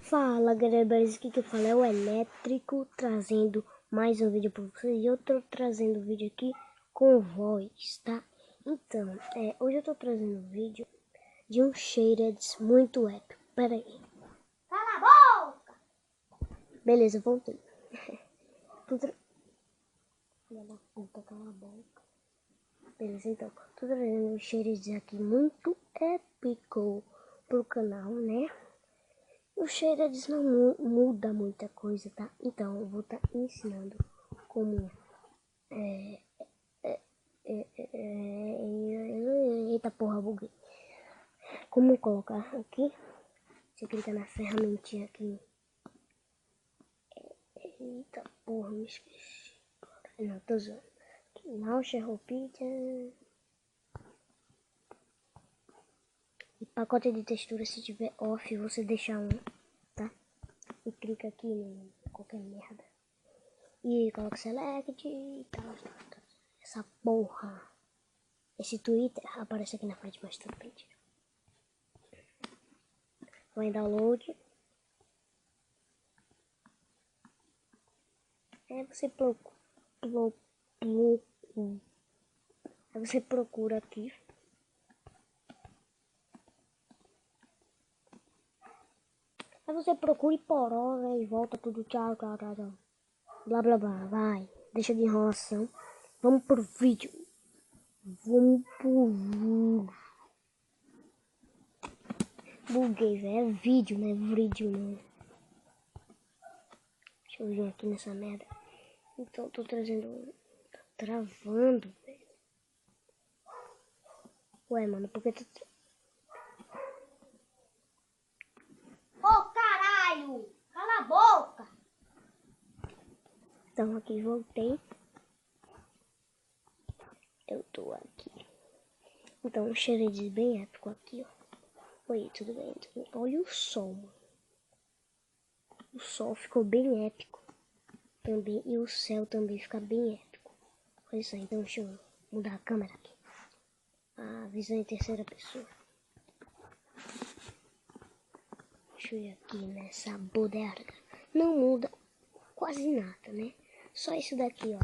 Fala galera, beleza? Aqui que eu falo é o Elétrico, trazendo mais um vídeo para vocês. E eu tô trazendo um vídeo aqui com voz, tá? Então, hoje eu tô trazendo um vídeo de um Shared muito épico. Pera aí. Cala a boca! Beleza, voltei. Cala a boca. Beleza, então, tô trazendo um Shared aqui muito épico pro canal, né? O Shared não muda muita coisa, tá? Então, eu vou estar ensinando como... Eita porra, buguei. Como colocar aqui. Você clica na ferramentinha aqui. Eita porra, me esqueci. Não, tô zoando. Launcher Repeater. E pacote de textura, se tiver off, você deixa um, tá? E clica aqui em qualquer merda. E coloca select e tal. Essa porra. Esse Twitter aparece aqui na frente, mas tudo bem. Vai em download. Aí você procura aqui. Aí você procura e porosa e volta tudo. Tchau, tchau, tchau, tchau. Blá, blá, blá. Vai. Deixa de enrolação. Vamos pro vídeo. Buguei, velho. É vídeo, não é vídeo, não. Deixa eu vir aqui nessa merda. Então, tô trazendo... Tá travando, velho. Ué, mano, por que tu... Ô caralho! Cala a boca! Então, aqui, voltei. Eu tô aqui. Então, um Shared bem épico aqui, ó. Oi, tudo bem? Olha o sol, mano. O sol ficou bem épico também. E o céu também fica bem épico. Olha isso aí. Então, deixa eu mudar a câmera aqui. A visão em terceira pessoa. Deixa eu ir aqui nessa bodega. Não muda quase nada, né? Só isso daqui, ó.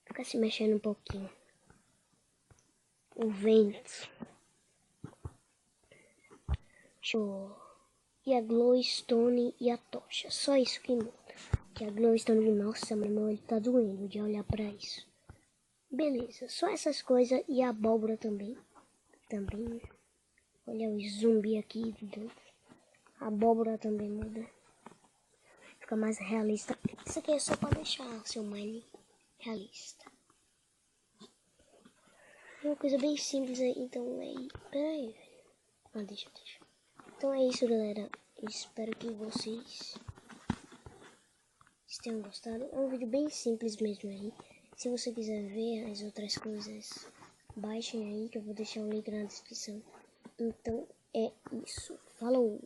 Fica se mexendo um pouquinho. O vento. Show. E a glowstone e a tocha. Só isso que muda. Que a glowstone, nossa, meu irmão, ele tá doendo de olhar pra isso. Beleza, só essas coisas e a abóbora também. Também. Olha o zumbi aqui dentro. A abóbora também muda. Fica mais realista. Isso aqui é só pra deixar seu mine realista. É uma coisa bem simples aí, então aí. Pera aí, velho. Ah, deixa. Então é isso, galera. Espero que vocês tenham gostado. É um vídeo bem simples mesmo aí. Se você quiser ver as outras coisas, baixem aí que eu vou deixar o link na descrição. Então é isso. Falou!